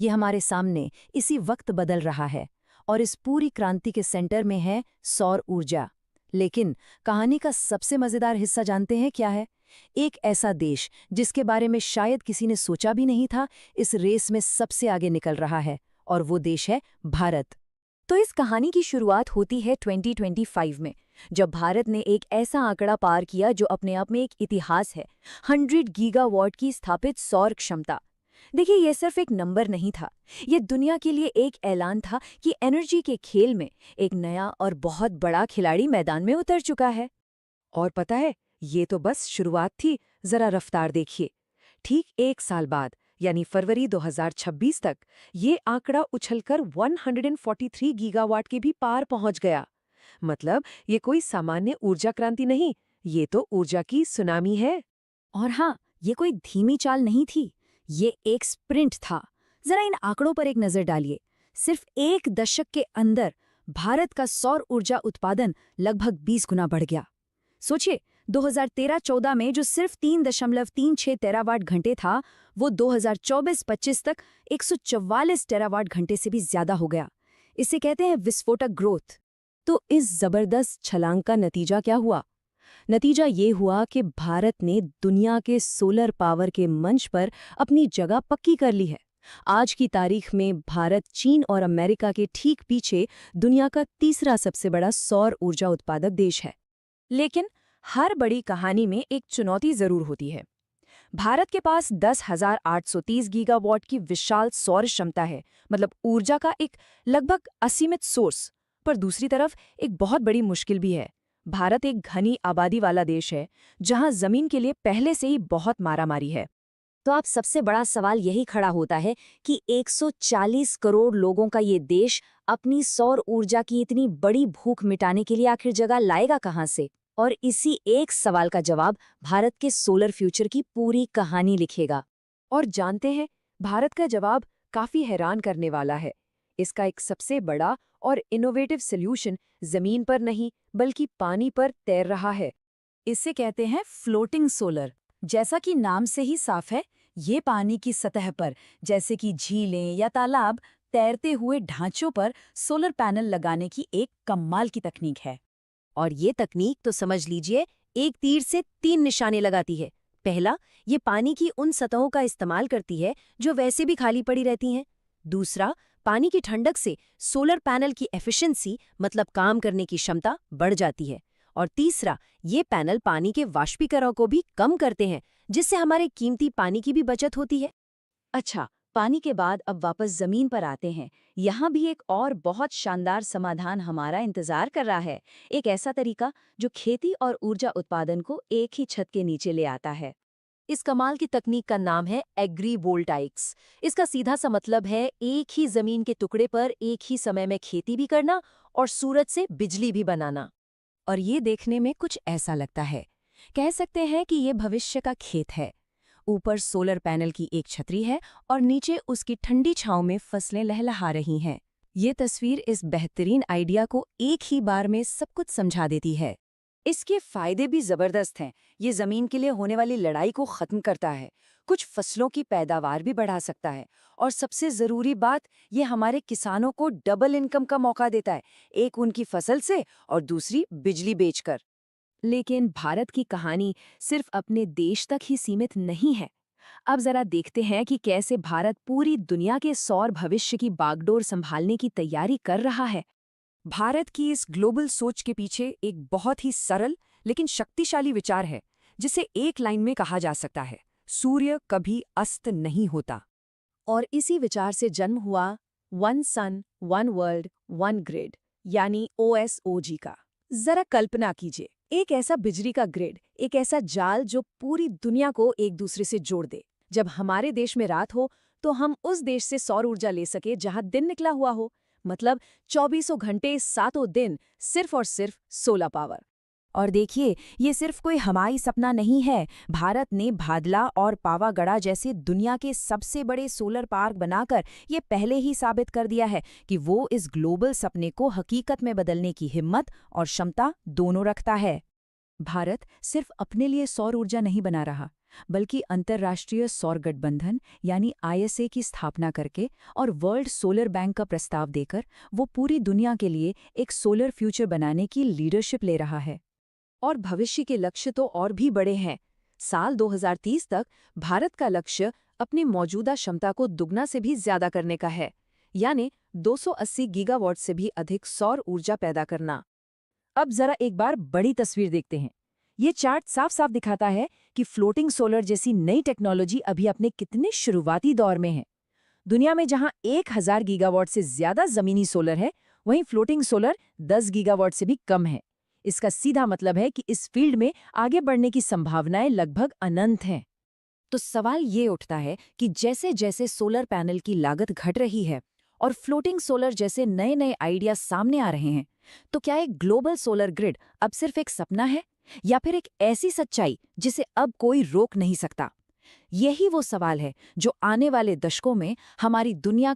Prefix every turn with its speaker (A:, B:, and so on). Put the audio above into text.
A: ये हमारे सामने इसी वक्त बदल रहा है और इस पूरी क्रांति के सेंटर में है सौर ऊर्जा। लेकिन कहानी का सबसे मजेदार हिस्सा जानते हैं क्या है? एक ऐसा देश जिसके बारे में शायद किसी ने सोचा भी नहीं था, इस रेस में सबसे आगे निकल रहा है, और वो देश है भारत। तो इस कहानी की शुरुआत होती है 2025 में, जब भारत ने एक ऐसा आंकड़ा पार किया जो अपने आप में एक इतिहास है। 100 गीगावाट की स्थापित सौर क्षमता। देखिए, यह सिर्फ एक नंबर नहीं था, ये दुनिया के लिए एक ऐलान था कि एनर्जी के खेल में एक नया और बहुत बड़ा खिलाड़ी मैदान में उतर चुका है। और पता है, ये तो बस शुरुआत थी। जरा रफ्तार देखिए। ठीक 1 साल बाद, यानी फरवरी 2026 तक, ये आंकड़ा उछलकर 143 गीगावाट के भी पार पहुंच गया। मतलब ये कोई सामान्य ऊर्जा क्रांति नहीं, ये तो ऊर्जा की सुनामी है।
B: और हाँ, ये कोई धीमी चाल नहीं थी, ये एक स्प्रिंट था। जरा इन आंकड़ों पर एक नजर डालिए। सिर्फ 1 दशक के अंदर भारत का सौर ऊर्जा उत्पादन लगभग 20 गुना बढ़ गया। सोचिए, 2013-14 में जो सिर्फ 3.36 टेरावाट घंटे था, वो 2024-25 तक 144 टेरावाट घंटे से भी ज्यादा हो गया। इसे कहते हैं विस्फोटक ग्रोथ।
A: तो इस जबरदस्त छलांग का नतीजा क्या हुआ? नतीजा ये हुआ कि भारत ने दुनिया के सोलर पावर के मंच पर अपनी जगह पक्की कर ली है। आज की तारीख में भारत चीन और अमेरिका के ठीक पीछे दुनिया का तीसरा सबसे बड़ा सौर ऊर्जा उत्पादक देश है। लेकिन हर बड़ी कहानी में एक चुनौती जरूर होती है। भारत के पास 10,830 गीगावाट की विशाल सौर क्षमता है, मतलब ऊर्जा का एक लगभग असीमित सोर्स। पर दूसरी तरफ एक बहुत बड़ी मुश्किल भी है। भारत एक घनी आबादी वाला देश है, जहां जमीन के लिए पहले से ही बहुत मारामारी है।
B: तो अब सबसे बड़ा सवाल यही खड़ा होता है कि 140 करोड़ लोगों का ये देश अपनी सौर ऊर्जा की इतनी बड़ी भूख मिटाने के लिए आखिर जगह लाएगा कहां से? और इसी एक सवाल का जवाब भारत के सोलर फ्यूचर की पूरी कहानी लिखेगा।
A: और जानते हैं, भारत का जवाब काफी हैरान करने वाला है। इसका एक सबसे बड़ा और इनोवेटिव सॉल्यूशन जमीन पर नहीं बल्कि पानी पर तैर रहा है।
B: इसे कहते हैं फ्लोटिंग सोलर। जैसा कि नाम से ही साफ है, ये पानी की सतह पर, जैसे कि झीलें या तालाब, तैरते हुए ढांचों पर सोलर पैनल लगाने की एक कमाल की तकनीक है।
A: और ये तकनीक तो समझ लीजिए, एक तीर से 3 निशाने लगाती है। पहला, ये पानी की उन सतहों का इस्तेमाल करती है जो वैसे भी खाली पड़ी रहती हैं। दूसरा, पानी की ठंडक से सोलर पैनल की एफिशिएंसी, मतलब काम करने की क्षमता, बढ़ जाती है। और तीसरा, ये पैनल पानी के वाष्पीकरण को भी कम करते हैं, जिससे हमारे कीमती पानी की भी बचत होती है।
B: अच्छा, पानी के बाद अब वापस जमीन पर आते हैं। यहाँ भी एक और बहुत शानदार समाधान हमारा इंतजार कर रहा है। एक ऐसा तरीका जो खेती और ऊर्जा उत्पादन को एक ही छत के नीचे ले आता है।
A: इस कमाल की तकनीक का नाम है एग्रीवोल्टाइक्स। इसका सीधा सा मतलब है एक ही जमीन के टुकड़े पर एक ही समय में खेती भी करना और सूरज से बिजली भी बनाना। और ये देखने में कुछ ऐसा लगता है। कह सकते हैं कि ये भविष्य का खेत है। ऊपर सोलर पैनल की एक छतरी है और नीचे उसकी ठंडी छांव में फसलें लहलहा रही हैं। ये तस्वीर इस बेहतरीन आइडिया को एक ही बार में सब कुछ समझा देती है।
B: इसके फायदे भी जबरदस्त हैं। ये जमीन के लिए होने वाली लड़ाई को खत्म करता है, कुछ फसलों की पैदावार भी बढ़ा सकता है, और सबसे जरूरी बात, ये हमारे किसानों को डबल इनकम का मौका देता है, एक उनकी फसल से और दूसरी बिजली बेचकर। लेकिन भारत की कहानी सिर्फ अपने देश तक ही सीमित नहीं है। अब जरा देखते हैं कि कैसे भारत पूरी दुनिया के सौर भविष्य की बागडोर संभालने की तैयारी कर रहा है। भारत की इस ग्लोबल सोच के पीछे एक बहुत ही सरल लेकिन शक्तिशाली विचार है, जिसे एक लाइन में कहा जा सकता है, सूर्य कभी अस्त नहीं होता। और इसी विचार से जन्म हुआ one sun one world one grid, यानी OSOG का। जरा कल्पना कीजिए, एक ऐसा बिजली का ग्रिड, एक ऐसा जाल जो पूरी दुनिया को एक दूसरे से जोड़ दे। जब हमारे देश में रात हो तो हम उस देश से सौर ऊर्जा ले सके जहां दिन निकला हुआ हो। मतलब 24 घंटे 7 दिन सिर्फ और सिर्फ सोलर पावर। और देखिए, ये सिर्फ कोई हवाई सपना नहीं है। भारत ने भादला और पावागढ़ जैसे दुनिया के सबसे बड़े सोलर पार्क बनाकर ये पहले ही साबित कर दिया है कि वो इस ग्लोबल सपने को हकीकत में बदलने की हिम्मत और क्षमता दोनों रखता है। भारत सिर्फ अपने लिए सौर ऊर्जा नहीं बना रहा,
A: बल्कि अंतर्राष्ट्रीय सौर गठबंधन यानी ISA की स्थापना करके और वर्ल्ड सोलर बैंक का प्रस्ताव देकर वो पूरी दुनिया के लिए एक सोलर फ्यूचर बनाने की लीडरशिप ले रहा है। और भविष्य के लक्ष्य तो और भी बड़े हैं। साल 2030 तक भारत का लक्ष्य अपनी मौजूदा क्षमता को दुगना से भी ज्यादा करने का है, यानी 280 गीगावाट से भी अधिक सौर ऊर्जा पैदा करना। अब जरा एक बार बड़ी तस्वीर देखते हैं। ये चार्ट साफ साफ दिखाता है कि फ्लोटिंग सोलर जैसी नई टेक्नोलॉजी अभी अपने कितने शुरुआती दौर में है। दुनिया में जहां 1000 गीगावाट से ज्यादा जमीनी सोलर है, वहीं फ्लोटिंग सोलर 10 गीगावाट से भी कम है। इसका सीधा मतलब है कि इस फील्ड में आगे बढ़ने की संभावनाएं लगभग अनंत हैं। तो सवाल ये उठता है कि जैसे जैसे सोलर पैनल की लागत घट रही है और फ्लोटिंग सोलर जैसे नए नए आइडिया सामने आ रहे हैं, तो क्या एक ग्लोबल सोलर ग्रिड अब सिर्फ एक सपना है या फिर एक ऐसी सच्चाई जिसे अब कोई रोक नहीं सकता? यही वो सवाल है जो आने वाले दशकों में हमारी दुनिया